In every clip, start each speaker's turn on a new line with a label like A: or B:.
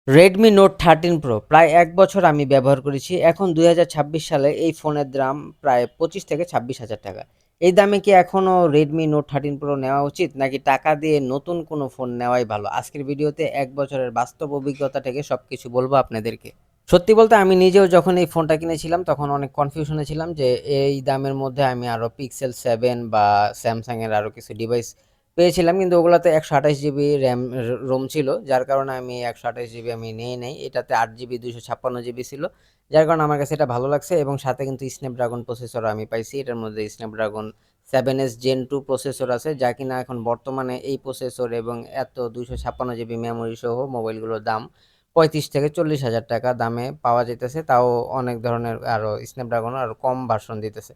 A: Redmi note 13 pro প্রায় ১ বছর আমি ব্যবহার করেছি। এখন ২০২৬ সালে এই ফোনের দাম প্রায় ২৫ থেকে ২৬,০০০ টাকা। এই দামে কি এখনও রেডমি নোট 13 প্রো নেওয়া উচিত? নাকি টাকা দিয়ে নতুন কোনো ফোন নেওয়াই ভালো? আজকের ভিডিওতে ১ বছরের বাস্তব অভিজ্ঞতা থেকে সবকিছু বলবো আপনাদেরকে। সত্যি বলতে আমি নিজেও যখন এই ফোনটা কিনেছিলাম তখন অনেক কনফিউশনে ছিলাম যে এই দামের মধ্যে আমি আরও পিক্সেল 7 বা স্যামসাংয়ের আরও কিছু ডিভাইস পেয়েছিলাম, কিন্তু ওগুলাতে 128 জিবি র্যাম রোম ছিল, যার কারণে আমি 128 জিবি আমি নিয়ে নেই। এটাতে 8 জিবি 256 জিবি ছিল, যার কারণে আমার কাছে এটা ভালো লাগছে। এবং সাথে কিন্তু স্ন্যাপড্রাগন প্রসেসর আমি পাইছি। এটার মধ্যে স্ন্যাপড্রাগন 7S Gen 2 প্রসেসর আছে, যা কিনা এখন বর্তমানে এই প্রসেসর এবং এত 256 জিবি মেমোরি সহ মোবাইলগুলোর দাম 35 থেকে 40,000 টাকা দামে পাওয়া যেতেছে। তাও অনেক ধরনের আরও স্ন্যাপড্রাগন আরও কম ভার্সন দিতেছে।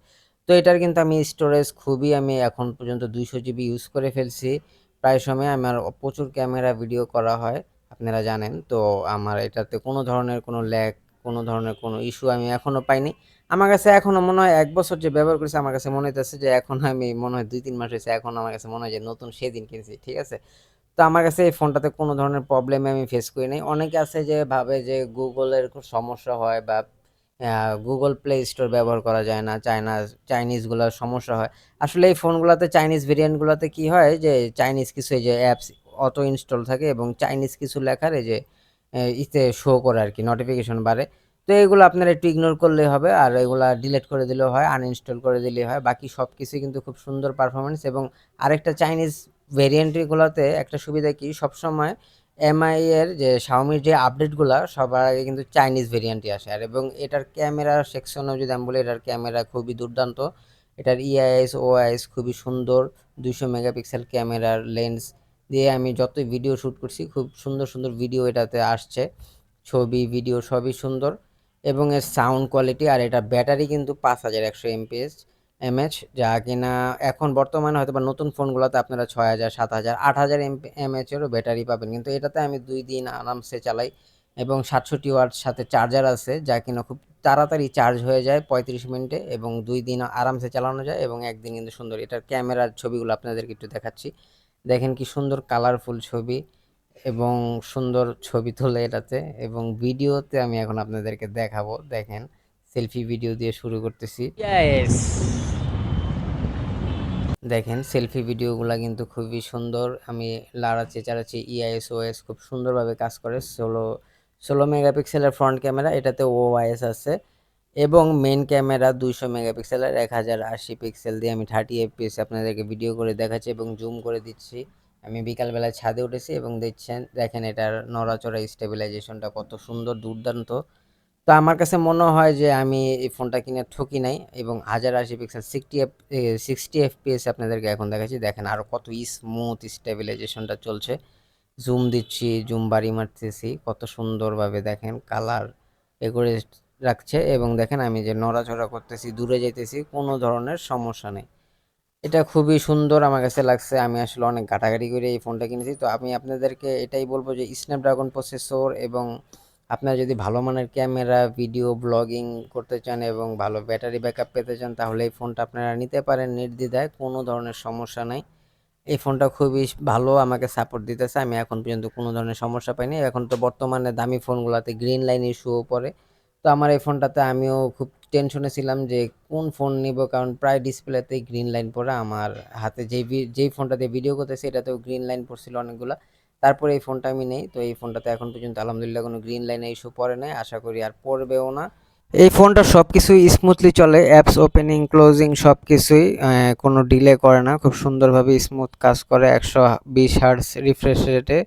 A: তো এটার কিন্তু আমি স্টোরেজ খুবই আমি এখন পর্যন্ত 200 জিবি ইউজ করে ফেলছি। প্রায় সময় আমার প্রচুর ক্যামেরা ভিডিও করা হয়, আপনারা জানেন। তো আমার এটাতে কোনো ধরনের কোনো ল্যাগ, কোনো ধরনের কোনো ইস্যু আমি এখনও পাইনি। আমার কাছে এখনও মনে হয় ১ বছর যে ব্যবহার করেছি, আমার কাছে মনে হইতেছে যে এখন আমি মনে হয় ২-৩ মাস হয়েছে। এখন আমার কাছে মনে হয় যে নতুন সেদিন কিনছি, ঠিক আছে? তো আমার কাছে এই ফোনটাতে কোনো ধরনের প্রবলেম আমি ফেস করি নাই। অনেকে আছে যে ভাবে যে গুগলের খুব সমস্যা হয় বা গুগল প্লে স্টোর ব্যবহার করা যায় না, চাইনিজগুলোর সমস্যা হয়। আসলে এই ফোনগুলোতে চাইনিজ ভেরিয়েন্টগুলোতে কি হয় যে চাইনিজ কিছু এই যে অ্যাপস অটো ইনস্টল থাকে এবং চাইনিজ কিছু লেখার এই যে ইতে শো করে আর কি, নোটিফিকেশন বাড়ে। তো এগুলো আপনারা একটু ইগনোর করলেই হবে, আর এগুলা ডিলিট করে দিলেও হয়, আনইনস্টল করে দিলেই হয়। বাকি সব কিছুই কিন্তু খুব সুন্দর পারফরমেন্স। এবং আরেকটা চাইনিজ ভেরিয়েন্টগুলোতে একটা সুবিধা কি, সবসময় এমআই এর যে শাওমির যে আপডেটগুলা সবার আগে কিন্তু চাইনিজ ভেরিয়েন্টই আসে। আর এবং এটার ক্যামেরা সেকশনেও যদি আমি বলি, এটার ক্যামেরা খুবই দুর্দান্ত। এটার ইআইএস ওআইএস খুবই সুন্দর। 200 মেগাপিক্সেল ক্যামেরার লেন্স দিয়ে আমি যতই ভিডিও শ্যুট করছি, খুব সুন্দর সুন্দর ভিডিও এটাতে আসছে। ছবি ভিডিও সবই সুন্দর। এবং এর সাউন্ড কোয়ালিটি আর এটা ব্যাটারি কিন্তু 5100 এমপিএস এমএচ, যা কিনা এখন বর্তমানে হয়তো বা নতুন ফোনগুলোতে আপনারা 6000 7000 8000 এমএচেরও ব্যাটারি পাবেন, কিন্তু এটাতে আমি 2 দিন আরামসে চালাই। এবং 67 ওয়াট সাথে চার্জার আছে, যা কিনা খুব তাড়াতাড়ি চার্জ হয়ে যায় 35 মিনিটে, এবং 2 দিন আরামসে চালানো যায়। এবং একদিন কিন্তু সুন্দর। এটার ক্যামেরার ছবিগুলো আপনাদেরকে একটু দেখাচ্ছি। দেখেন কি সুন্দর কালারফুল ছবি এবং সুন্দর ছবি তোলে এটাতে। এবং ভিডিওতে আমি এখন আপনাদেরকে দেখাবো, দেখেন সেলফি ভিডিও দিয়ে শুরু করতেছি। ইয়েস, দেখেন সেলফি ভিডিওগুলো কিন্তু খুবই সুন্দর। আমি লাড়াচ্ছি চাড়াচ্ছি, ইআইএস খুব সুন্দরভাবে কাজ করে। 16 মেগাপিক্সেলের ফ্রন্ট ক্যামেরা, এটাতে ওআইএস আছে। এবং মেন ক্যামেরা 200 মেগাপিক্সেলের 1080 পিক্সেল দিয়ে আমি 30 fps আপনাদেরকে ভিডিও করে দেখাচ্ছি এবং জুম করে দিচ্ছি। আমি বিকালবেলায় ছাদে উঠেছি এবং দেখেন এটার নড়াচড়া স্টেবিলাইজেশনটা কত সুন্দর, দুর্দান্ত। তো আমার কাছে মনে হয় যে আমি এই ফোনটা কিনে ঠকি নাই। এবং 1080 পিক্সেল 60 fps আপনাদেরকে এখন দেখাচ্ছি। দেখেন আরও কত স্মুথ স্টেবিলাইজেশনটা চলছে। জুম দিচ্ছি, জুম বাড়ি মারতেছি, কত সুন্দরভাবে দেখেন কালার এ করে রাখছে। এবং দেখেন আমি যে নড়াচড়া করতেছি, দূরে যেতেছি, কোনো ধরনের সমস্যা নেই। এটা খুবই সুন্দর আমার কাছে লাগছে। আমি আসলে অনেক ঘাটাঘাটি করে এই ফোনটা কিনেছি। তো আমি আপনাদেরকে এটাই বলবো যে স্ন্যাপড্রাগন প্রসেসর এবং আপনারা যদি ভালো মানের ক্যামেরা ভিডিও ব্লগিং করতে চান এবং ভালো ব্যাটারি ব্যাকআপ পেতে চান, তাহলে এই ফোনটা আপনারা নিতে পারেন নির্দ্বিধায়, কোনো ধরনের সমস্যা নাই। এই ফোনটা খুবই ভালো, আমাকে সাপোর্ট দিতেছে। আমি এখন পর্যন্ত কোনো ধরনের সমস্যা পাইনি। এখন তো বর্তমানে দামি ফোনগুলোতে গ্রিন লাইন ইস্যুও পড়ে। তো আমার এই ফোনটাতে আমিও খুব টেনশনে ছিলাম যে কোন ফোন নিব, কারণ প্রায় ডিসপ্লেতেই গ্রিন লাইন পড়ে। আমার হাতে যেই ফোনটা দিয়ে ভিডিও করতেছে এটাতেও গ্রিন লাইন পড়ছিল অনেকগুলা। তারপরে এই ফোনটা আমি নেই। তো এই ফোনটাতে এখন পর্যন্ত আলহামদুলিল্লাহ কোনো গ্রিন লাইনে ইস্যু পড়ে নাই, আশা করি আর পড়বেও না। এই ফোনটা সব কিছুই স্মুথলি চলে, অ্যাপস ওপেনিং ক্লোজিং সব কিছুই কোনো ডিলে করে না, খুব সুন্দরভাবে স্মুথ কাজ করে 120 হার্টজ রিফ্রেশ রেটে,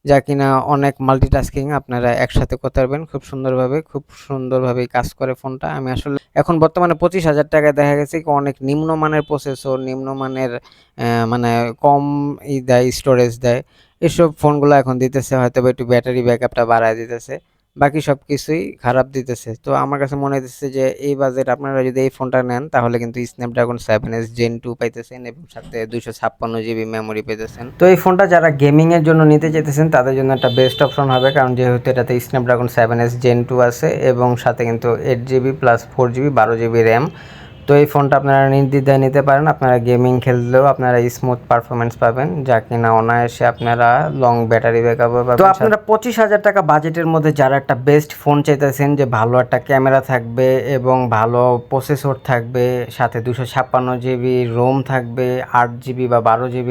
A: যা কিনা অনেক মাল্টিটাস্কিং আপনারা একসাথে করতে পারবেন খুব সুন্দরভাবে। খুব সুন্দরভাবেই কাজ করে ফোনটা। আমি আসলে এখন বর্তমানে 25,000 টাকায় দেখা গেছে কি অনেক নিম্নমানের প্রসেসর, নিম্নমানের মানে কম দেয়, স্টোরেজ দেয়, এসব ফোনগুলো এখন দিতেছে, হয়তো বা একটু ব্যাটারি ব্যাকআপটা বাড়ায় দিতেছে, বাকি সব কিছুই খারাপ দিতেছে। তো আমার কাছে মনে হইতেছে যে এই বাজেট আপনারা যদি এই ফোনটা নেন, তাহলে কিন্তু স্ন্যাপড্রাগন 7S Gen 2 পাইতেছেন এবং সাথে 256 জিবি মেমোরি পেতেছেন। তো এই ফোনটা যারা গেমিং এর জন্য নিতে চাইতেছেন তাদের জন্য একটা বেস্ট অপশন হবে, কারণ যেহেতু এটাতে স্ন্যাপড্রাগন 7S Gen 2 আছে এবং সাথে কিন্তু 8 GB plus 4 GB 12 GB RAM. তো তো এই ফোনটা আপনারা নির্দ্বিধায় নিতে পারেন। আপনারা গেমিং খেললেও আপনারা স্মুথ পারফরমেন্স পাবেন, যা কিনা অনায়াসে আপনারা লং ব্যাটারি ব্যাকআপও পাবেন। তো আপনারা 25,000 টাকা বাজেটের মধ্যে যারা একটা বেস্ট ফোন চাইতেছেন, যে ভালো একটা ক্যামেরা থাকবে এবং ভালো প্রসেসর থাকবে, সাথে 256 GB রোম থাকবে, 8 GB বা 12 GB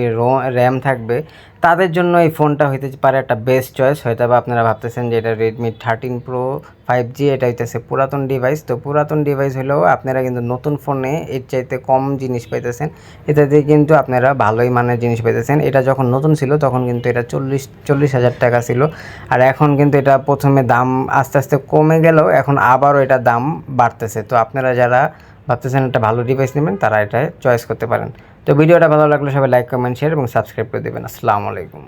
A: র্যাম থাকবে, তাদের জন্য এই ফোনটা হইতে পারে একটা বেস্ট চয়েস। হয়তো বা আপনারা ভাবতেছেন যে এটা রেডমি 13 প্রো 5G, এটা হইতেছে পুরাতন ডিভাইস। তো পুরাতন ডিভাইস হলেও আপনারা কিন্তু নতুন ফোনে এর চাইতে কম জিনিস পাইতেছেন, এটাতে কিন্তু আপনারা ভালোই মানের জিনিস পাইতেছেন। এটা যখন নতুন ছিল তখন কিন্তু এটা 40,000 টাকা ছিল, আর এখন কিন্তু এটা প্রথমে দাম আস্তে আস্তে কমে গেলেও এখন আবারও এটা দাম বাড়তেছে। তো আপনারা যারা ভাবতেছেন একটা ভালো ডিভাইস নেবেন, তারা এটা চয়েস করতে পারেন। তো ভিডিওটা ভালো লাগলে সবাই লাইক, কমেন্ট, শেয়ার এবং সাবস্ক্রাইব করে দেবেন। আসসালামু আলাইকুম।